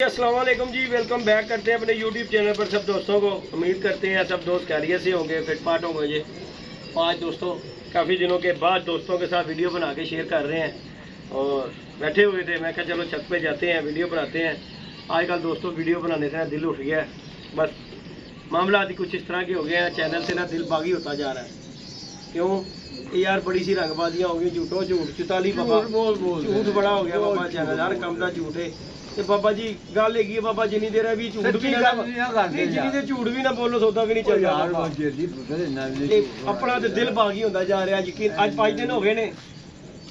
अस्सलाम वालेकुम जी, welcome back करते हैं अपने YouTube चैनल पर सब दोस्तों को। उम्मीद करते हैं सब दोस्त खैरियत से होंगे, फिटफाट होंगे। जी आज दोस्तों काफ़ी दिनों के बाद दोस्तों के साथ वीडियो बना के शेयर कर रहे हैं और बैठे हुए थे। मैं कहा चलो छत पे जाते हैं, वीडियो बनाते हैं। आजकल दोस्तों वीडियो बनाने से ना दिल उठ गया है, बस मामला आदि कुछ इस तरह के हो गए हैं। चैनल से ना दिल बागी होता जा रहा है। क्यों यार, बड़ी सी रंगबाजियाँ हो गई, झूठो झूठ चुताली बाबा, झूठ बड़ा हो गया बाबा। चैनल यार कम का झूठ है ते बाबा जी। गल है बाबा, जिनी देर भी झूठ भी ना, जिनी देर झूठ भी ना बोलो सौदा भी नहीं चलता। अपना तो दिल बागी होता जा रहा। यकीन अज 5 दिन हो गए ने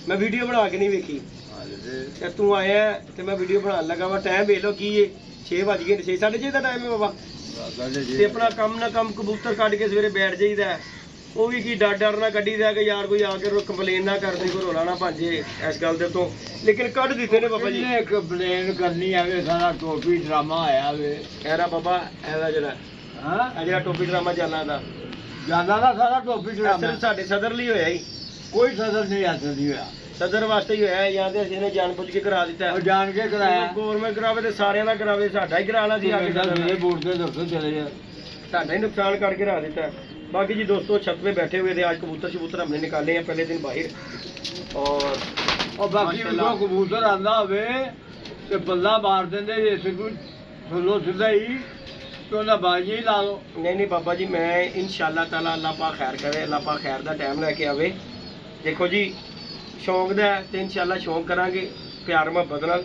मैं वीडियो बना के नहीं वेखी। तू आया तो मैं वीडियो बनाने लगा वा। टाइम वेख लो की है, 6 बज गए, 6 साढ़े 6 का टाइम है बाबा। ते अपना कम ना कम कबूतर कट के सवेरे बैठ जाइदा है। वो भी की डर ना कड्डी दा कि यार कोई आके कंप्लेन ना कर दे, कोई रोला ना भंजे इस गल दे तो। लेकिन कट दिते ने बाबा जी। कंप्लेन करनी है सारा टोपी ड्रामा आया वे एरा बाबा, एदा जरा हां जरा टोपी ड्रामा चलना था सारा टोपी ड्रामा सिर्फ साडे सदर ਲਈ होया ही। कोई सदर नहीं हासिल नहीं होया, सदर वास्ते ही होया। या ते ਅਸੀਂ ਨੇ ਜਾਣਬੁੱਝ ਕੇ ਕਰਾ ਦਿੱਤਾ और जान के कराया। गवर्नमेंट करावे ते साਰਿਆਂ ਦਾ करावे, ਸਾਡਾ ਹੀ ਕਰਾਣਾ ਸੀ। आगे मेरे बोर्ड के दफ्तर चले जा, साडा ही नुकसान करके रख देता है। बाकी जी दोस्तों छत पे बैठे हुए थे। आज कबूतर शबूतर हमने निकाले हैं पहले दिन बाहर। और बाकी जो कबूतर आंदा होवे ते बल्ला मार देंदे इस कोई थल्लो सीधा ही तो ना बाजी ला लो। नहीं बाबा जी, मैं इंशाअल्लाह ताला अल्लाह पाक खैर करे, अल्लाह पाक खैर दा टाइम लेके आवे। देखो जी शौक दा ते इंशाअल्लाह शौक करांगे प्यार मुहब्बत नाल।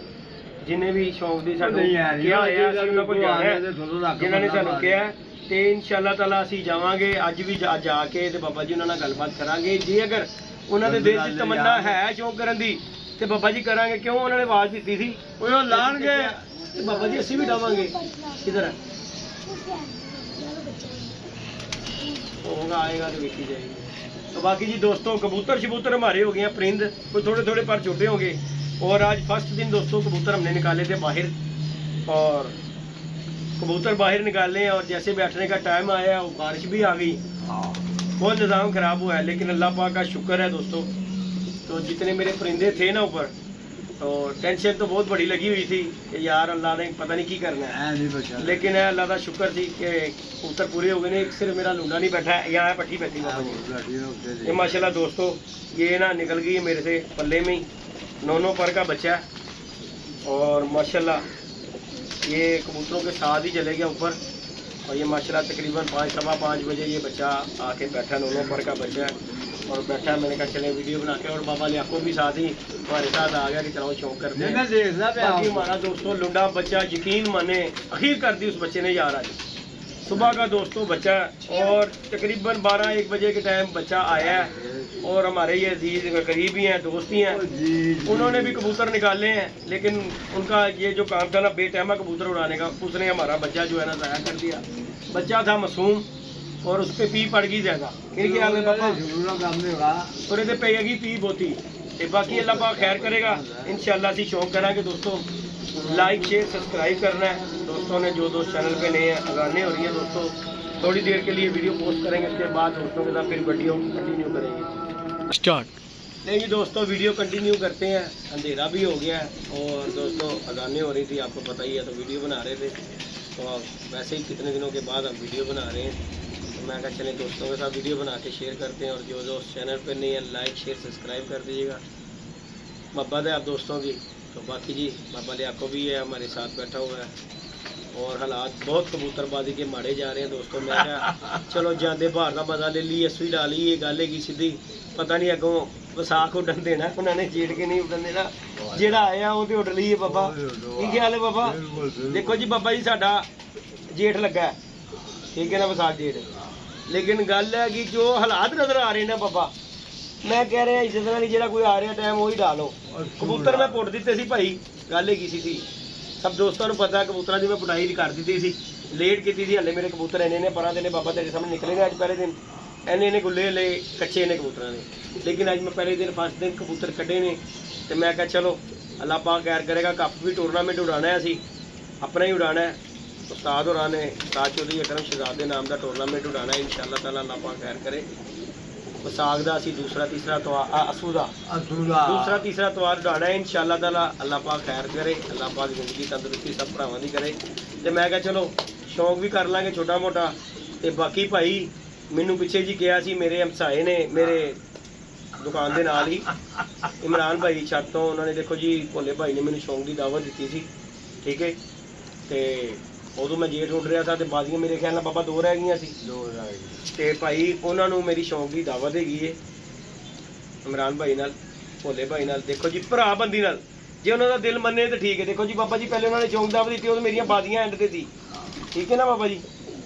जिन्हें भी शौक दी सानू किया होया सानू कोई जाने जिन्हां ने सानू किया ते इंशाअल्लाह ताला असीं जावांगे। अज भी जाके ते बाबा जी उन्हां नाल गलबात करांगे। जे अगर उन्हां दे दिल च तमन्ना है शौक करन दी ते बाबा जी करांगे। क्यों उन्होंने आवाज दी थी वो लाणगे ते बाबा जी असीं भी डावांगे। किधर होगा आएगा तो देखी जाएगी। तो बाकी जी दोस्तों कबूतर शबूतर हमारे हो गए हैं परिंद, कोई थोड़े थोड़े पर छोटे होंगे। और आज फर्स्ट दिन दोस्तों कबूतर हमने निकाले थे बाहर और कबूतर बाहर निकाले हैं। और जैसे बैठने का टाइम आया वो बारिश भी आ गई, बहुत निज़ाम ख़राब हुआ है। लेकिन अल्लाह पाक का शुक्र है दोस्तों। तो जितने मेरे परिंदे थे ना ऊपर, तो टेंशन तो बहुत बड़ी लगी हुई थी कि यार अल्लाह ने पता नहीं की करना है। लेकिन अल्लाह का शुक्र थी कि कबूतर पूरे हो गए ने। सिर्फ मेरा लुंडा नहीं बैठा है, यहाँ पट्टी बैठी ये माशाल्लाह दोस्तों। ये ना निकल गई है मेरे से पल्ले में ही, 9 पर का बच्चा है। और माशाल्लाह ये कबूतरों के साथ ही चले गया ऊपर। और ये माशाल्लाह तकरीबन 5 सवा 5 बजे ये बच्चा आके बैठा, 9 पर का बच्चा है और बैठा। मैंने कहा चले वीडियो बना के। और बाबा लियाको भी साथ ही हमारे साथ आ गया कि चलो शौक करते हैं। बाकी हमारा दोस्तों लुंडा बच्चा, यकीन माने अखीर कर दी उस बच्चे ने यार। आज सुबह का दोस्तों बच्चा और तकरीबन 12-1 बजे के टाइम बच्चा आया है। और हमारे ये अजीज करीबी हैं, दोस्त ही हैं, उन्होंने भी कबूतर निकाले हैं। लेकिन उनका ये जो काम था ना बेटहमा कबूतर उड़ाने का, उसने हमारा बच्चा जो है ना ज़ाया कर दिया। बच्चा था मासूम और उस पर पी पड़ गई ज़्यादा। इनके आगे और ये पेगी पी बोती। बाकी अल्लाह पाक खैर करेगा इंशाअल्लाह। सी शौक करांगे दोस्तों। लाइक शेयर सब्सक्राइब करना है दोस्तों ने। जो दोस्त चैनल पे नए हैं, अगाने हो रही है दोस्तों। थोड़ी देर के लिए वीडियो पोस्ट करेंगे, उसके बाद दोस्तों के साथ फिर वीडियो कंटिन्यू करेंगे स्टार्ट। नहीं जी दोस्तों वीडियो कंटिन्यू करते हैं। अंधेरा भी हो गया है और दोस्तों अगाने हो रही थी, आपको पता ही है। तो वीडियो बना रहे थे, तो वैसे ही कितने दिनों के बाद हम वीडियो बना रहे हैं। तो मैं कहा चलें दोस्तों के साथ वीडियो बना के शेयर करते हैं। और जो दोस्त चैनल पर नहीं है लाइक शेयर सब्सक्राइब कर दीजिएगा। मोहब्बत है आप दोस्तों की। तो बाकी जी बाबा लियाको भी है हमारे साथ बैठा हुआ है। और हालात बहुत कबूतरबाजी के मारे जा रहे हैं दोस्तों। मैं क्या चलो जाते बाहर का मजा ले ली, असवी डाली। ये गल है सीधी, पता नहीं अगों विसाख उडन देना उन्होंने, जेड़ के नहीं उडन देना। जेड़ा आया वो तो उड़ ली है बाबा। की ख्याल है बाबा? देखो जी बाबा जी साडा जेठ लगा है, ठीक है ना, विसाख जेठ। लेकिन गल है कि जो हालात नजर आ रहे हैं ना बाबा, मैं कह रहा इस तरह नहीं, जो कोई आ रहा टाइम वही डालो। कबूतर मैं पुट दिते सी भाई, गल है सी सब दोस्तों को पता है। कबूतर की मैं पुटाई कर दी थी, लेट की थी। हले मेरे कबूतर इन्ने पर ने बाबा तेरे सामने निकले ने। अज पहले दिन इन्ने गुल्ले ले कच्चे ने कबूतर ने। लेकिन अज मैं पहले दिन फर्स्ट दिन कबूतर कड्ढे ने। तो मैं क्या चलो अल्लाह पाक खैर करेगा। कप भी टूरनामेंट उड़ाना है, असी अपना ही उड़ाना है। उस्ताद होरां ने उस्ताद चौधरी अकरम शहजाद के नाम का टूरनामेंट उड़ाना है इंशाअल्लाह ताला। अल्लाह पाक खैर करे। ਵਿਸਾਖ ਦਾ ਅਸੀਂ ਦੂਸਰਾ ਤੀਸਰਾ ਤਿਉਹਾਰ ਅਸੂ ਦਾ ਅਸੂਰਾ ਦੂਸਰਾ ਤੀਸਰਾ ਤਿਉਹਾਰ ਉਡਾਉਣਾ ਹੈ ਇਨਸ਼ਾਅੱਲਾ ਤਾਲਾ। ਅੱਲਾਹ ਪਾਕ ਖੈਰ ਕਰੇ, ਅੱਲਾਹ ਪਾਕ ਜ਼ਿੰਦਗੀ ਤੰਦਰੁਸਤੀ ਸਭ ਭਰਾਵਾਂ ਦੀ ਕਰੇ। ਤੇ ਮੈਂ ਕਿਹਾ ਚਲੋ ਸ਼ੌਂਕ ਵੀ ਕਰ ਲਾਂਗੇ ਛੋਟਾ ਮੋਟਾ। ਤੇ ਬਾਕੀ ਭਾਈ ਮੈਨੂੰ ਪਿੱਛੇ ਜੀ ਗਿਆ ਸੀ, ਮੇਰੇ ਹਮਸਾਏ ਨੇ ਮੇਰੇ ਦੁਕਾਨ ਦੇ ਨਾਲ ਹੀ ਇਮਰਾਨ ਭਾਈ ਛੱਤ ਤੋਂ, ਉਹਨਾਂ ਨੇ ਦੇਖੋ ਜੀ ਭੋਲੇ ਭਾਈ ਨੇ ਮੈਨੂੰ ਸ਼ੌਂਕ ਦੀ ਦਾਵਤ ਦਿੱਤੀ ਸੀ, ਠੀਕ ਹੈ। ਤੇ ਉਦੋਂ ਮੈਂ ਜੇਠ ਉੱਡ ਰਿਹਾ ਸੀ ਤੇ ਬਾਜ਼ੀਆਂ ਮੇਰੇ ਖਿਆਲ ਨਾਲ ਬਾਬਾ 2 ਰਹਿ ਗਈਆਂ ਸੀ। ਤੇ ਭਾਈ ਉਹਨਾਂ ਨੂੰ ਮੇਰੀ ਸ਼ੌਂਕ ਦੀ ਦਾਵਤ ਹੈਗੀ ਏ ਇਮਰਾਨ ਭਾਈ ਨਾਲ, ਭੋਲੇ ਭਾਈ ਨਾਲ। ਦੇਖੋ ਜੀ ਭਰਾ ਬੰਦੀ ਨਾਲ ਜੇ ਉਹਨਾਂ ਦਾ ਦਿਲ ਮੰਨੇ ਤਾਂ ਠੀਕ ਹੈ। ਦੇਖੋ ਜੀ ਬਾਬਾ ਜੀ ਪਹਿਲੇ ਉਹਨਾਂ ਨੇ ਸ਼ੌਂਕ ਦਾਵਤ ਦਿੱਤੀ, ਉਦੋਂ ਮੇਰੀਆਂ ਬਾਜ਼ੀਆਂ ਐਂਡ ਤੇ ਸੀ, ਠੀਕ ਹੈ ਨਾ ਬਾਬਾ ਜੀ।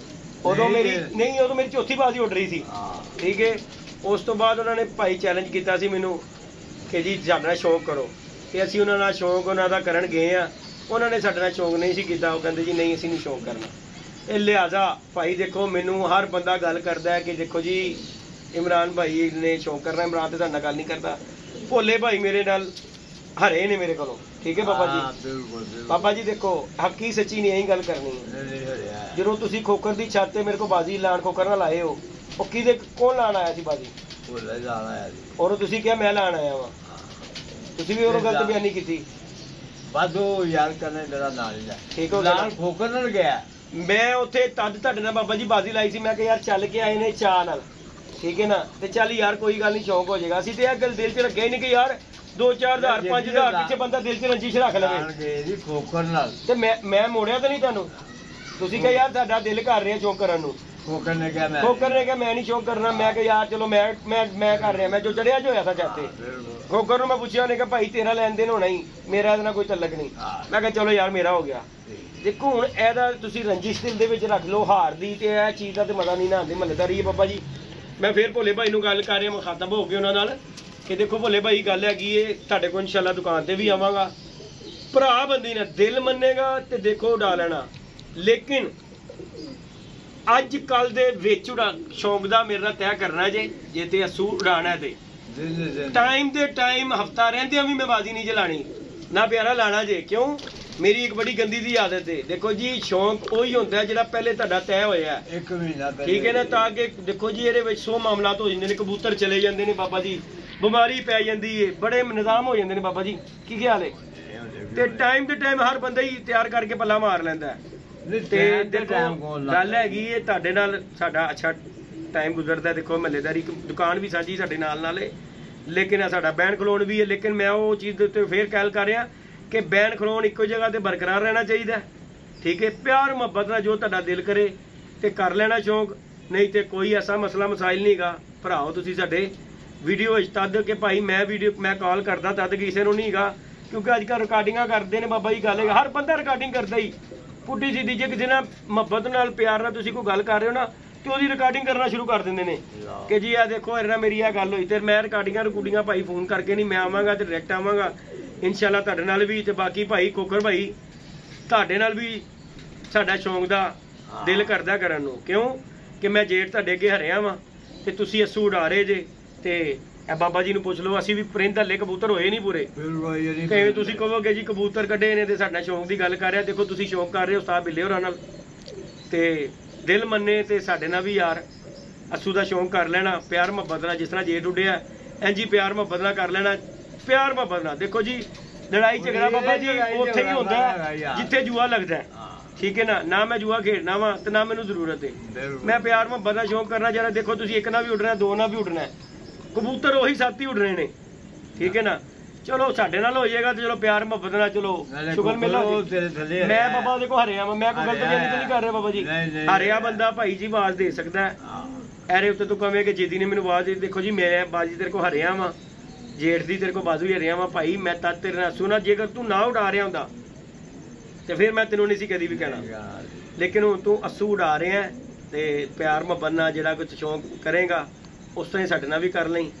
ਉਦੋਂ ਮੇਰੀ ਚੌਥੀ ਬਾਜ਼ੀ ਉੱਡ ਰਹੀ ਸੀ, ਠੀਕ ਹੈ। ਉਸ ਤੋਂ ਬਾਅਦ ਉਹਨਾਂ ਨੇ ਭਾਈ ਚੈਲੰਜ ਕੀਤਾ ਸੀ ਮੈਨੂੰ ਕਿ ਜੀ ਸਾਡੇ ਨਾਲ ਸ਼ੌਂਕ ਕਰੋ, ਤੇ ਅਸੀਂ ਉਹਨਾਂ ਨਾਲ ਸ਼ੌਂਕ ਉਹਨਾਂ ਦਾ ਕਰਨ ਗਏ ਆ। ਉਹਨਾਂ ਨੇ ਸਾਡੇ ਨਾਲ ਸ਼ੌਂਕ ਨਹੀਂ ਸੀ ਕੀਤਾ, ਉਹ ਕਹਿੰਦੇ ਜੀ ਨਹੀਂ ਅਸੀਂ ਨਹੀਂ ਸ਼ੌਂਕ ਕਰਨਾ। ਇਹ ਲਿਹਾਜ਼ਾ ਭਾਈ ਦੇਖੋ ਮੈਨੂੰ ਹਰ ਬੰਦਾ ਗੱਲ ਕਰਦਾ ਹੈ ਕਿ ਦੇਖੋ ਜੀ ਇਮਰਾਨ ਭਾਈ ਨੇ ਸ਼ੌਂਕ ਕਰਨਾ, ਇਮਰਾਨ ਤੇ ਤੁਹਾਡੇ ਨਾਲ ਗੱਲ ਨਹੀਂ ਕਰਦਾ। ਭੋਲੇ ਭਾਈ ਮੇਰੇ ਨਾਲ ਹਰੇ ਨੇ ਮੇਰੇ ਕੋਲੋਂ, ਠੀਕ ਹੈ ਬਾਬਾ ਜੀ। ਬਾਬਾ ਜੀ ਦੇਖੋ ਹੱਕੀ ਸੱਚੀ ਨਹੀਂ ਇਹੀ ਗੱਲ ਕਰਨੀ ਹੈ। ਜਦੋਂ ਤੁਸੀਂ ਖੋਖਰ ਦੀ ਛੱਤ ਤੇ ਮੇਰੇ ਕੋਲ ਬਾਜ਼ੀ ਲਾਣ ਖੋਖਰ ਨਾਲ ਆਏ ਹੋ, ਉਹ ਕਿਹਦੇ ਕੌਣ ਲਾਣ ਆਇਆ ਸੀ ਬਾਜ਼ੀ? ਔਰ ਤੁਸੀਂ ਕਿਹਾ ਮੈਂ ਲਾਣ ਆਇਆ ਵਾ, ਤੁਸੀਂ ਵੀ ਉਹ ਗਲਤ ਬਿਆਨੀ ਕੀਤੀ। ਵਾਧੂ ਯਾਰ ਕਰਨੇ ਮੇਰਾ ਨਾਲ ਹੀ ਠੀਕ ਹੋ ਗਿਆ, ਖੋਖਰ ਨਾਲ ਗਿਆ ਮੈਂ ਉੱਥੇ ਤਦ ਤੁਹਾਡੇ ਨਾਲ ਬਾਬਾ ਜੀ ਬਾਜ਼ੀ ਲਾਈ ਸੀ। ਮੈਂ ਕਿਹਾ ਯਾਰ ਚੱਲ ਕੇ ਆਏ ਨੇ ਚਾਹ ਨਾਲ, ਠੀਕ ਹੈ ਨਾ, ਤੇ ਚੱਲ ਯਾਰ ਕੋਈ ਗੱਲ ਨਹੀਂ ਸ਼ੌਂਕ ਹੋ ਜਾਏਗਾ। ਅਸੀਂ ਤੇ ਇਹ ਗੱਲ ਦਿਲ 'ਚ ਰੱਖਿਆ ਹੀ ਨਹੀਂ ਕਿ ਯਾਰ 2-4,000 5,000 ਪਿੱਛੇ ਬੰਦਾ ਦਿਲ 'ਚ ਰੰਜਿਸ਼ ਰੱਖ ਲਵੇ। ਖੋਖਰ ਨਾਲ ਤੇ ਮੈਂ ਮੋੜਿਆ ਤਾਂ ਨਹੀਂ ਤੁਹਾਨੂੰ, ਤੁਸੀਂ ਕਿਹਾ ਯਾਰ ਸਾਡਾ ਦਿਲ ਕਰ ਰਿਹਾ ਸ਼ੌਂਕ ਕਰਨ ਨੂੰ। ਖੋਖਰ ਨੇ ਕਿਹਾ ਮੈਂ ਨਹੀਂ ਸ਼ੌਂਕ ਕਰਨਾ। ਮੈਂ ਕਿਹਾ ਯਾਰ ਚਲੋ ਮੈਂ ਕਰ ਰਿਹਾ, ਮੈਂ ਜੋ ਚੜਿਆ ਜੋ ਹੋਇਆ ਸੀ ਚਾਹਤੇ। ਖੋਖਰ ਨੂੰ ਮੈਂ ਪੁੱਛਿਆ, ਉਹਨੇ ਕਿਹਾ ਭਾਈ ਤੇਰਾ ਲੈਣ ਦੇਣ ਹੋਣਾ ਹੀ, ਮੇਰਾ ਇਹਦੇ ਨਾਲ ਕੋਈ ਤਲਕ ਨਹੀਂ। ਮੈਂ ਕਿਹਾ ਚਲੋ ਯਾਰ ਮੇਰਾ ਹੋ ਗਿਆ। ਦੇਖੋ ਹੁਣ ਇਹਦਾ ਤੁਸੀਂ ਰੰਜਿਸ਼ ਦਿਲ ਦੇ ਵਿੱਚ ਰੱਖ ਲਓ ਹਾਰ ਦੀ, ਤੇ ਇਹ ਚੀਜ਼ ਦਾ ਤੇ ਮਜ਼ਾ ਨਹੀਂ ਨਾ ਆਉਂਦੀ ਮਹੱਲੇਦਾਰੀ ਹੈ ਬਾਬਾ ਜੀ। ਮੈਂ ਫਿਰ ਭੋਲੇ ਭਾਈ ਨੂੰ ਗੱਲ ਕਰ ਰਿਹਾ, ਮੁਖਾਤਬ ਹੋ ਕੇ ਉਹਨਾਂ ਨਾਲ ਕਿ ਦੇਖੋ ਭੋਲੇ ਭਾਈ ਗੱਲ ਹੈਗੀ ਏ, ਤੁਹਾਡੇ ਕੋਲ ਇਨਸ਼ਾਅੱਲਾ ਦੁਕਾਨ ਤੇ ਵੀ ਆਵਾਂਗਾ। ਭਰਾ ਬੰਦੀ ਨੇ ਦਿਲ ਮੰਨੇਗਾ ਤੇ ਦੇਖੋ ਉਡਾ ਲੈਣਾ। ਲੇਕਿਨ ਅੱਜ ਕੱਲ ਦੇ ਵਿੱਚ ਸ਼ੌਂਕ ਦਾ ਮੇਰੇ ਨਾਲ ਤੈਅ ਕਰਨਾ ਜੇ ਤੇ ਅਸੂ ਉਡਾਣਾ ਤੇ ਟਾਈਮ ਦੇ ਟਾਈਮ ਹਫਤਾ ਰਹਿੰਦਿਆਂ ਵੀ ਮੈਂ ਬਾਜ਼ੀ ਨਹੀਂ ਚਲਾਣੀ ਨਾ ਪਿਆਰਾ ਲਾਣਾ ਜੇ। ਕਿਉਂ? ਮੇਰੀ ਇੱਕ ਬੜੀ ਗੰਦੀ ਦੀ ਆਦਤ ਹੈ। ਦੇਖੋ ਜੀ ਸ਼ੌਂਕ ਉਹੀ ਹੁੰਦਾ ਜਿਹੜਾ ਪਹਿਲੇ ਤੁਹਾਡਾ ਤੈਅ ਹੋਇਆ 1 ਮਹੀਨਾ ਪਹਿਲੇ, ਠੀਕ ਹੈ ਨਾ, ਤਾਂ ਕਿ ਦੇਖੋ ਜੀ ਇਹਦੇ ਵਿੱਚ 100 ਮਾਮਲਾਤ ਹੋ ਜਾਂਦੇ ਨੇ। ਕਬੂਤਰ ਚਲੇ ਜਾਂਦੇ ਨੇ ਬਾਬਾ ਜੀ, ਬਿਮਾਰੀ ਪੈ ਜਾਂਦੀ ਹੈ, ਬੜੇ ਨਿਜ਼ਾਮ ਹੋ ਜਾਂਦੇ ਨੇ ਬਾਬਾ ਜੀ। ਕੀ ਖਿਆਲ ਹੈ? ਤੇ ਟਾਈਮ ਦੇ ਟਾਈਮ ਹਰ ਬੰਦਾ ਹੀ ਤਿਆਰ ਕਰਕੇ ਪੱਲਾ ਮਾਰ ਲੈਂਦਾ। ਤੇ ਦੇਖੋ ਗੱਲ ਹੈਗੀ ਹੈ ਤੁਹਾਡੇ ਨਾਲ ਸਾਡਾ ਅੱਛਾ ਟਾਈਮ ਗੁਜ਼ਰਦਾ। ਦੇਖੋ ਮਹੱਲੇਦਾਰੀ ਦੁਕਾਨ ਵੀ ਸਾਂਝੀ ਸਾਡੇ ਨਾਲ ਹੈ, ਲੇਕਿਨ ਸਾਡਾ ਬੈਨ ਖਲੋਣ ਵੀ ਹੈ। ਲੇਕਿਨ ਮੈਂ ਉਹ ਚੀਜ਼ ਦੇ ਉੱਤੇ ਫੇਰ ਕਹਿਲ ਕਰ ਰਿਹਾ ਕਿ ਬੈਨ ਖਲੋਣ ਇੱਕੋ ਜਗ੍ਹਾ ਤੇ ਬਰਕਰਾਰ ਰਹਿਣਾ ਚਾਹੀਦਾ, ਠੀਕ ਹੈ। ਪਿਆਰ ਮੁਹੱਬਤ ਨਾਲ ਜੋ ਤੁਹਾਡਾ ਦਿਲ ਕਰੇ ਤੇ ਕਰ ਲੈਣਾ ਸ਼ੌਂਕ, ਨਹੀਂ ਤੇ ਕੋਈ ਐਸਾ ਮਸਲਾ ਮਸਾਇਲ ਨਹੀਂਗਾ। ਭਰਾਓ ਤੁਸੀਂ ਸਾਡੇ ਵੀਡੀਓ ਵਿੱਚ ਤਦ ਕਿ ਭਾਈ ਮੈਂ ਕਾਲ ਕਰਦਾ ਤਦ ਕਿਸੇ ਨੂੰ ਨਹੀਂਗਾ, ਕਿਉਂਕਿ ਅੱਜ ਕੱਲ੍ਹ ਰਿਕਾਰਡਿੰਗਾਂ ਕਰਦੇ ਨੇ ਬਾਬਾ ਜੀ। ਗੱਲ ਹੈ ਹਰ ਬੰਦਾ ਰਿਕਾਰਡਿੰਗ ਕਰਦਾ ਹੀ ਪੁੱਠੀ ਸਿੱਧੀ। ਜੇ ਕਿਸੇ ਨਾਲ ਮੁਹੱਬਤ ਨਾਲ ਪਿਆਰ ਨਾਲ ਤੁਸੀਂ ਕੋਈ ਗੱਲ ਕਰ ਰਹੇ ਹੋ ਨਾ, ਤੇ ਉਹਦੀ ਰਿਕਾਰਡਿੰਗ ਕਰਨਾ ਸ਼ੁਰੂ ਕਰ ਦਿੰਦੇ ਨੇ ਕਿ ਜੀ ਆ ਦੇਖੋ ਇਹਦੇ ਨਾਲ ਮੇਰੀ ਇਹ ਗੱਲ ਹੋਈ। ਤੇ ਮੈਂ ਰਿਕਾਰਡਿੰਗਾਂ ਭਾਈ ਫੋਨ ਕਰਕੇ ਨਹੀਂ, ਮੈਂ ਆਵਾਂਗਾ ਤੇ ਡਾਇਰੈਕਟ ਆਵਾਂਗਾ ਇਨਸ਼ਾਅੱਲਾ ਤੁਹਾਡੇ ਨਾਲ ਵੀ। ਤੇ ਬਾਕੀ ਭਾਈ ਕੋਕਰ ਭਾਈ ਤੁਹਾਡੇ ਨਾਲ ਵੀ ਸਾਡਾ ਸ਼ੌਂਕ ਦਾ ਦਿਲ ਕਰਦਾ ਕਰਨ ਨੂੰ। ਕਿਉਂ ਕਿ ਮੈਂ ਜੇਠ ਤੁਹਾਡੇ ਅੱਗੇ ਹਰਿਆ ਵਾਂ ਤੇ ਤੁਸੀਂ ਅਸੂ ਉਡਾ ਰਹੇ ਜੇ। ਤੇ ਇਹ ਬਾਬਾ ਜੀ ਨੂੰ ਪੁੱਛ ਲਓ, ਅਸੀਂ ਵੀ ਪ੍ਰਿੰਦ ਹੱਲੇ ਕਬੂਤਰ ਹੋਏ ਨਹੀਂ ਪੂਰੇ। ਕਿਵੇਂ ਤੁਸੀਂ ਕਹੋਗੇ ਜੀ ਕਬੂਤਰ ਕੱਢੇ ਨੇ ਤੇ ਸਾਡਾ ਸ਼ੌਂਕ ਦੀ ਗੱਲ ਕਰ ਰਿਹਾ। ਦੇਖੋ ਤੁਸੀਂ ਸ਼ੌਂਕ ਕਰ ਰਹੇ ਹੋ ਉਸਤਾਦ ਬਿੱਲੇ ਹੋਰਾਂ ਨਾਲ, ਤੇ ਦਿਲ ਮੰਨੇ ਤੇ ਸਾਡੇ ਨਾਲ ਵੀ ਯਾਰ ਅਸੂ ਦਾ ਸ਼ੌਂਕ ਕਰ ਲੈਣਾ ਪਿਆਰ ਮੁਹੱਬਤ ਨਾਲ। ਜਿਸ ਤਰ੍ਹਾਂ ਜੇਠ ਉੱਡਿਆ ਇੰਝ ਹੀ ਪਿਆਰ ਮੁਹੱਬਤ ਨਾਲ ਕਰ ਲੈਣਾ, ਪਿਆਰ ਮੁਹੱਬਤ ਨਾਲ। ਦੇਖੋ ਜੀ ਲੜਾਈ ਝਗੜਾ ਬਾਬਾ ਜੀ ਉੱਥੇ ਹੀ ਹੁੰਦਾ ਜਿੱਥੇ ਜੂਆ ਲੱਗਦਾ, ਠੀਕ ਹੈ ਨਾ। ਨਾ ਮੈਂ ਜੂਆ ਖੇਡਣਾ ਵਾ ਤੇ ਨਾ ਮੈਨੂੰ ਜ਼ਰੂਰਤ ਹੈ। ਮੈਂ ਪਿਆਰ ਮੁਹੱਬਤ ਦਾ ਸ਼ੌਂਕ ਕਰਨਾ ਚਾਹੁੰਦਾ। ਦੇਖੋ ਤੁਸੀਂ ਇੱਕ ਨਾਲ ਵੀ ਉੱਡਣਾ, 2 ਨਾਲ ਵੀ ਉੱਡਣਾ, ਕਬੂਤਰ ਉਹੀ 7 ਹੀ ਉੱਡ ਰਹੇ ਨੇ, ਠੀਕ ਹੈ ਨਾ। ਚਲੋ ਸਾਡੇ ਨਾਲ ਹੋ ਜਾਏਗਾ ਤੇ ਚਲੋ ਪਿਆਰ ਮੁਹੱਬਤ ਨਾਲ ਚਲੋ ਸ਼ੁਕਰ ਮਿਲਾ। ਮੈਂ ਬਾਬਾ ਦੇਖੋ ਹਰਿਆ ਵਾ, ਮੈਂ ਕੋਈ ਗਲਤ ਬਿਆਨੀ ਤਾਂ ਨਹੀਂ ਕਰ ਰਿਹਾ ਬਾਬਾ ਜੀ। ਹਰਿਆ ਬੰਦਾ ਭਾਈ ਜੀ ਆਵਾਜ਼ ਦੇ ਸਕਦਾ। ਐਰੇ ਉੱਤੇ ਤੂੰ ਕਵੇਂ ਕਿ ਜੀਦੀ ਨੇ ਮੈਨੂੰ ਆਵਾਜ਼ ਦੇ। ਦੇਖੋ ਜੀ ਮੈਂ ਬਾਜੀ ਤੇਰੇ ਕੋਲ ਹਰਿਆ ਵਾ, ਜੇਠ ਦੀ ਤੇਰੇ ਕੋਲ ਬਾਜ਼ੂ ਹੀ ਹਰਿਆ ਵਾ ਭਾਈ। ਮੈਂ ਤਾਂ ਤੇਰੇ ਨਾਲ ਸੁਣਾ, ਜੇਕਰ ਤੂੰ ਨਾ ਉਡਾ ਰਿਹਾ ਹੁੰਦਾ ਤੇ ਫਿਰ ਮੈਂ ਤੈਨੂੰ ਨਹੀਂ ਸੀ ਕਦੀ ਵੀ ਕਹਿਣਾ। ਲੇਕਿਨ ਹੁਣ ਤੂੰ ਅਸੂ ਉਡਾ ਰਿਹਾ ਤੇ ਪਿਆਰ ਮੁਹੱਬਤ ਨਾਲ ਜਿਹੜਾ ਕੁਝ ਸ਼ੌਂਕ ਕਰੇਗਾ ਉਸ ਤਰ੍ਹਾਂ ਸਾਡੇ ਨਾਲ ਵੀ ਕਰ ਲਈ।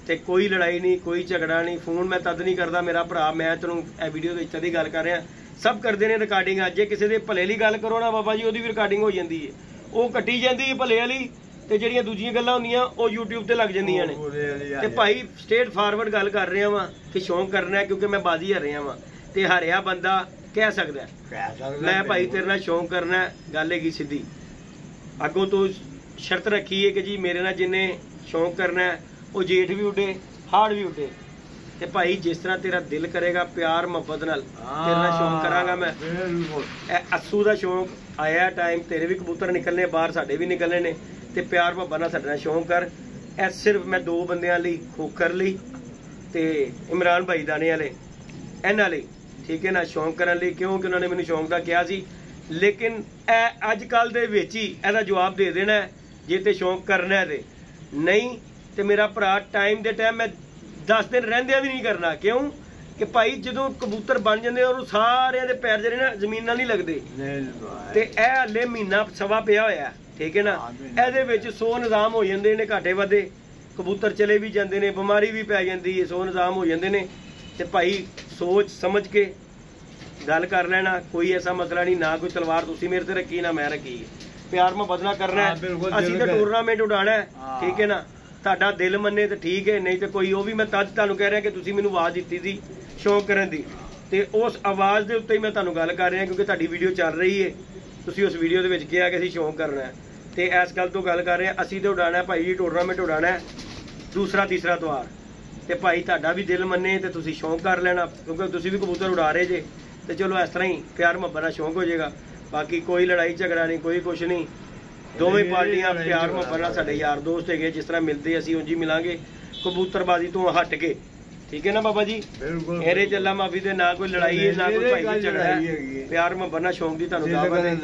ਤੇ ਕੋਈ ਲੜਾਈ ਨਹੀਂ, ਕੋਈ ਝਗੜਾ ਨਹੀਂ। ਫੋਨ ਮੈਂ ਤਦ ਨਹੀਂ ਕਰਦਾ ਮੇਰਾ ਭਰਾ, ਮੈਂ ਤੈਨੂੰ ਇਹ ਵੀਡੀਓ ਵਿੱਚ ਤਦ ਹੀ ਗੱਲ ਕਰ ਰਿਹਾ। ਸਭ ਕਰਦੇ ਨੇ ਰਿਕਾਰਡਿੰਗ। ਜੇ ਕਿਸੇ ਦੇ ਭਲੇ ਲਈ ਗੱਲ ਕਰੋ ਨਾ ਬਾਬਾ ਜੀ, ਉਹਦੀ ਵੀ ਰਿਕਾਰਡਿੰਗ ਹੋ ਜਾਂਦੀ ਹੈ, ਉਹ ਕੱਟੀ ਜਾਂਦੀ ਹੈ ਭਲੇ ਵਾਲੀ, ਤੇ ਜਿਹੜੀਆਂ ਦੂਜੀਆਂ ਗੱਲਾਂ ਹੁੰਦੀਆਂ ਉਹ YouTube ਤੇ ਲੱਗ ਜਾਂਦੀਆਂ ਨੇ। ਤੇ ਭਾਈ ਸਟੇਟ ਫਾਰਵਰਡ ਗੱਲ ਕਰ ਰਿਹਾ ਵਾਂ ਕਿ ਸ਼ੌਂਕ ਕਰਨਾ, ਕਿਉਂਕਿ ਮੈਂ ਬਾਜ਼ੀ ਹਰਿਆ ਵਾਂ ਤੇ ਹਰਿਆ ਬੰਦਾ ਕਹਿ ਸਕਦਾ ਮੈਂ ਭਾਈ ਤੇਰੇ ਨਾਲ ਸ਼ੌਂਕ ਕਰਨਾ। ਗੱਲ ਹੈਗੀ ਸਿੱਧੀ। ਅੱਗੋਂ ਤੋਂ ਸ਼ਰਤ ਰੱਖੀ ਹੈ ਕਿ ਜੀ ਮੇਰੇ ਨਾਲ ਜਿੰਨੇ ਸ਼ੌਂਕ ਕਰਨਾ ਹੈ, ਉਹ ਜੇਠ ਵੀ ਉੱਡੇ ਹਾੜ ਵੀ ਉੱਡੇ। ਤੇ ਭਾਈ ਜਿਸ ਤਰ੍ਹਾਂ ਤੇਰਾ ਦਿਲ ਕਰੇਗਾ ਪਿਆਰ ਮੁਹੱਬਤ ਨਾਲ ਤੇਰੇ ਨਾਲ ਸ਼ੌਂਕ ਕਰਾਂਗਾ ਮੈਂ। ਬਿਲਕੁਲ ਇਹ ਅੱਸੂ ਦਾ ਸ਼ੌਂਕ ਆਇਆ ਟਾਈਮ, ਤੇਰੇ ਵੀ ਕਬੂਤਰ ਨਿਕਲਨੇ ਬਾਹਰ, ਸਾਡੇ ਵੀ ਨਿਕਲਨੇ ਨੇ, ਤੇ ਪਿਆਰ ਮੁਹੱਬਤ ਨਾਲ ਸਾਡੇ ਨਾਲ ਸ਼ੌਂਕ ਕਰ। ਇਹ ਸਿਰਫ ਮੈਂ 2 ਬੰਦਿਆਂ ਲਈ, ਖੋਖਰ ਲਈ ਤੇ ਇਮਰਾਨ ਭਾਈ ਦਾਣੇ ਵਾਲੇ, ਇਹਨਾਂ ਲਈ, ਠੀਕ ਹੈ ਨਾ, ਸ਼ੌਂਕ ਕਰਨ ਲਈ, ਕਿਉਂਕਿ ਉਹਨਾਂ ਨੇ ਮੈਨੂੰ ਸ਼ੌਂਕ ਦਾ ਕਿਹਾ ਸੀ। ਲੇਕਿਨ ਇਹ ਅੱਜ ਕੱਲ ਦੇ ਵਿੱਚ ਹੀ ਇਹਦਾ ਜਵਾਬ ਦੇ ਦੇਣਾ ਹੈ, ਜੇ ਤੇ ਸ਼ੌਂਕ ਕਰਨਾ ਹੈ ਤੇ, ਨਹੀਂ ਤੇ ਮੇਰਾ ਭਰਾ ਟਾਈਮ ਦੇ ਟਾਈਮ ਮੈਂ 10 ਦਿਨ ਰਹਿੰਦਿਆਂ ਵੀ ਨਹੀਂ ਕਰਨਾ। ਕਿਉਂ ਕਿ ਭਾਈ ਜਦੋਂ ਕਬੂਤਰ ਬਣ ਜਾਂਦੇ ਔਰ ਸਾਰਿਆਂ ਦੇ ਪੈਰ ਜਿਹੜੇ ਨਾ ਜ਼ਮੀਨ ਨਾਲ ਨਹੀਂ ਲੱਗਦੇ, ਤੇ ਇਹ ਹਲੇ ਮਹੀਨਾ ਸਵਾ ਪਿਆ ਹੋਇਆ, ਠੀਕ ਹੈ ਨਾ, ਇਹਦੇ ਵਿੱਚ 100 ਨਿਜ਼ਾਮ ਹੋ ਜਾਂਦੇ ਨੇ, ਘਾਟੇ ਵਾਧੇ, ਕਬੂਤਰ ਚਲੇ ਵੀ ਜਾਂਦੇ ਨੇ, ਬਿਮਾਰੀ ਵੀ ਪੈ ਜਾਂਦੀ ਹੈ, 100 ਨਿਜ਼ਾਮ ਹੋ ਜਾਂਦੇ ਨੇ। ਤੇ ਭਾਈ ਸੋਚ ਸਮਝ ਕੇ ਗੱਲ ਕਰ ਲੈਣਾ, ਕੋਈ ਐਸਾ ਮਸਲਾ ਨਹੀਂ, ਨਾ ਕੋਈ ਤਲਵਾਰ ਤੁਸੀਂ ਮੇਰੇ ਤੇ ਰੱਖੀ ਨਾ ਮੈਂ ਰੱਖੀ, ਪਿਆਰ ਮੁਹੱਬਤ ਨਾਲ ਕਰਨਾ ਹੈ। ਅਸੀਂ ਤਾਂ ਟੂਰਨਾਮੈਂਟ ਉਡਾਣਾ ਹੈ, ਠੀਕ ਹੈ ਨਾ, ਤੁਹਾਡਾ ਦਿਲ ਮੰਨੇ ਤਾਂ ਠੀਕ ਹੈ, ਨਹੀਂ ਤੇ ਕੋਈ ਉਹ ਵੀ ਮੈਂ ਤਦ ਤੁਹਾਨੂੰ ਕਹਿ ਰਿਹਾ ਕਿ ਤੁਸੀਂ ਮੈਨੂੰ ਆਵਾਜ਼ ਦਿੱਤੀ ਸੀ ਸ਼ੌਂਕ ਕਰਨ ਦੀ, ਤੇ ਉਸ ਆਵਾਜ਼ ਦੇ ਉੱਤੇ ਹੀ ਮੈਂ ਤੁਹਾਨੂੰ ਗੱਲ ਕਰ ਰਿਹਾ, ਕਿਉਂਕਿ ਤੁਹਾਡੀ ਵੀਡੀਓ ਚੱਲ ਰਹੀ ਹੈ, ਤੁਸੀਂ ਉਸ ਵੀਡੀਓ ਦੇ ਵਿੱਚ ਕਿਹਾ ਕਿ ਅਸੀਂ ਸ਼ੌਂਕ ਕਰਨਾ ਹੈ, ਤੇ ਇਸ ਗੱਲ ਤੋਂ ਗੱਲ ਕਰ ਰਹੇ ਹਾਂ। ਅਸੀਂ ਤੇ ਉਡਾਣਾ ਭਾਈ ਜੀ, ਟੂਰਨਾਮੈਂਟ ਉਡਾਣਾ ਹੈ, ਦੂਸਰਾ ਤੀਸਰਾ ਤਵਾਰ, ਤੇ ਭਾਈ ਤੁਹਾਡਾ ਵੀ ਦਿਲ ਮੰਨੇ ਤੇ ਤੁਸੀਂ ਸ਼ੌਂਕ ਕਰ ਲੈਣਾ, ਕਿਉਂਕਿ ਤੁਸੀਂ ਵੀ ਕਬੂਤਰ ਉਡਾ ਰਹੇ ਜੇ, ਤੇ ਚਲੋ ਇਸ ਤਰ੍ਹਾਂ ਹੀ ਪਿਆਰ ਮੁਹੱਬਤ ਨਾਲ ਸ਼ੌਂਕ ਹੋ ਜਾਏਗਾ। ਬਾਕੀ ਕੋਈ ਲੜਾਈ ਝਗੜਾ ਨਹੀਂ, ਕੋਈ ਕੁਛ ਨਹੀਂ, ਦੋਵੇਂ ਪਾਰਟੀਆਂ ਪਿਆਰ ਮੁਹੱਬਤ ਨਾਲ ਸਾਡੇ ਯਾਰ ਦੋਸਤ ਹੈਗੇ, ਜਿਸ ਤਰ੍ਹਾਂ ਮਿਲਦੇ ਅਸੀਂ ਉਂਝ ਹੀ ਮਿਲਾਂਗੇ, ਕਬੂਤਰਬਾਜ਼ੀ ਤੋਂ ਹਟ ਕੇ, ਠੀਕ ਹੈ ਨਾ ਬਾਬਾ ਜੀ। ਇਹਦੇ ਚ ਅੱਲਾ ਮਾਫੀ ਦੇ ਨਾ ਕੋਈ ਲੜਾਈ ਹੈ, ਨਾ ਕੋਈ ਭਾਈ ਝਗੜਾ ਹੈ, ਪਿਆਰ ਮੁਹੱਬਤ ਨਾਲ ਸ਼ੌਂਕ ਦੀ ਤੁਹਾਨੂੰ ਦਾਵਤ ਹੈ,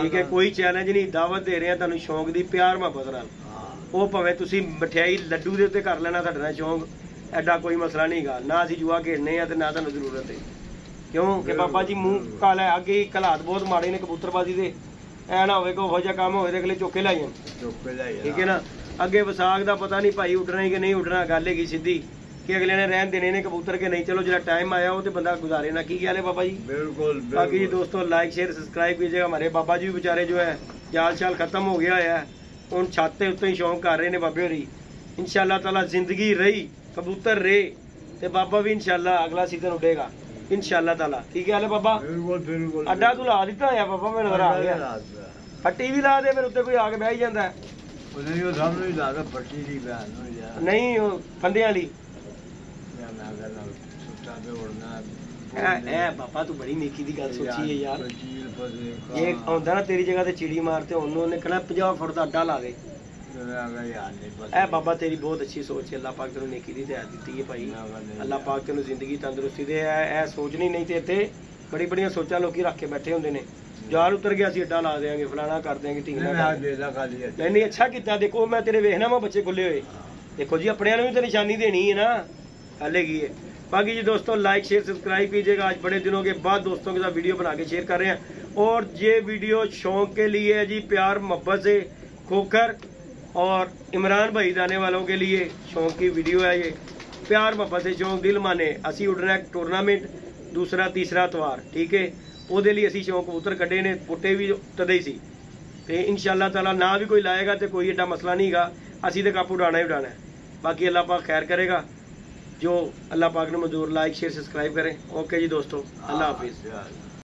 ਠੀਕ ਹੈ, ਕੋਈ ਚੈਲੰਜ ਨਹੀਂ, ਦਾਵਤ ਦੇ ਰਹੇ ਹਾਂ ਤੁਹਾਨੂੰ ਸ਼ੌਂਕ ਦੀ, ਪਿਆਰ ਮੁਹੱਬਤ ਨਾਲ। ਉਹ ਭਾਵੇਂ ਤੁਸੀਂ ਮਠਿਆਈ ਲੱਡੂ ਦੇ ਉੱਤੇ ਕਰ ਲੈਣਾ ਸਾਡੇ ਨਾਲ ਸ਼ੌਂਕ, ਐਡਾ ਕੋਈ ਮਸਲਾ ਨਹੀਂ ਗਾ, ਨਾ ਅਸੀਂ ਜੂਆ ਖੇਡਨੇ ਆ ਤੇ ਨਾ ਤੁਹਾਨੂੰ ਜ਼ਰੂਰਤ ਹੈ। ਕਿਉਂ ਕਿ ਬਾਬਾ ਜੀ ਮੂੰਹ ਕਾਲਾ, ਅੱਗੇ ਹਾਲਾਤ ਬਹੁਤ ਮਾੜੇ ਨੇ ਕਬੂਤਰਬਾਜ਼ੀ ਦੇ, ਐ ਨਾ ਹੋਵੇ ਕੋਈ ਇਹੋ ਜਿਹਾ ਕੰਮ ਹੋਵੇ ਤੇ ਅਗਲੇ ਚੌਕੇ ਲੈ ਜਾਣ, ਠੀਕ ਹੈ ਨਾ। ਅੱਗੇ ਵਿਸਾਖ ਦਾ ਪਤਾ ਨਹੀਂ ਭਾਈ ਉੱਡਣਾ ਹੀ ਕਿ ਨਹੀਂ ਉੱਡਣਾ, ਗੱਲ ਹੈਗੀ ਸਿੱਧੀ ਕਿ ਅਗਲੇ ਨੇ ਰਹਿਣ ਦੇਣੇ ਨੇ ਕਬੂਤਰ ਕਿ ਨਹੀਂ, ਚਲੋ ਜਿਹੜਾ ਟਾਈਮ ਆਇਆ ਉਹ ਤੇ ਬੰਦਾ गुजारे ना। की ख्याल है बाबा जी? बिल्कुल। बाकी जी दोस्तों लाइक शेयर सब्सक्राइब कीजिएगा। हमारे बाबा जी भी बेचारे जो है जाल शाल खत्म हो गया है, उन छत के उत्ते ही शौक कर रहे हैं बाबे होरी। इंशाअल्लाह ताला जिंदगी रही कबूतर रहे ते बाबा भी इंशाअल्लाह अगला सीजन उड़ेगा इंशाअल्लाह ताला। की ख्याल है बाबा? बिल्कुल बिल्कुल। अड्डा तू ला दिता है बाबा, मैं नजर आ गया। फट्टी भी ला दे फिर उत्ते कोई आके बैठ जाता है। नहीं फंदे वाली बाबा तू बड़ी नेकी दी गल सोची है यार। ये आंदा ना तेरी जगह ते चिड़ी मारते उन्होंने कहना 50 फुट दा अड्डा ला दे। ए बाबा तेरी बहुत अच्छी सोच है, अल्लाह पाक तेनू नेकी दी हिदायत दी है भाई। अल्लाह पाक तेनू जिंदगी तंदुरुस्ती दे। ए सोचनी नहीं ते इत्थे बड़ी बड़ियां सोचां लोकी रख के बैठे होंदे ने। जाल उतर गया अड्डा ला देंगे फलाना कर देंगे ढींगना। नहीं अच्छा किया। देखो मैं तेरे वेखना मैं बच्चे खुले हुए देखो जी, अपने भी तो निशानी देनी है ना, हले की है। बाकी जी दोस्तों लाइक शेयर सब्सक्राइब कीजिएगा। आज बड़े दिनों के बाद दोस्तों के साथ वीडियो बना के शेयर कर रहे हैं और ये वीडियो शौक के लिए है जी, प्यार मोहब्बत से खोकर और इमरान भाई दाने वालों के लिए शौक की वीडियो है ये। प्यार मोहब्बत से शौक दिल माने असी उड़ना टूरनामेंट दूसरा तीसरा तवार, ठीक है। ਉਹਦੇ ਲਈ ਅਸੀਂ ਸ਼ੌਂਕ ਕਬੂਤਰ ਕੱਢੇ ਨੇ, ਪੁੱਟੇ ਵੀ ਤਦੇ ਹੀ ਸੀ ਤੇ ਇਨਸ਼ਾਅੱਲਾ ਤਾਲਾ ਨਾ ਵੀ ਕੋਈ ਲਾਏਗਾ ਤੇ ਕੋਈ ਏਡਾ ਮਸਲਾ ਨਹੀਂ ਹੈਗਾ, ਅਸੀਂ ਤੇ ਕਾਪੂ ਉਡਾਣਾ ਹੀ ਉਡਾਣਾ है। बाकी अल्लाह पाक खैर करेगा, जो अल्लाह पाक ने मंजूर। लाइक शेयर सब्सक्राइब करें। ओके जी दोस्तों, अल्लाह हाफिज़।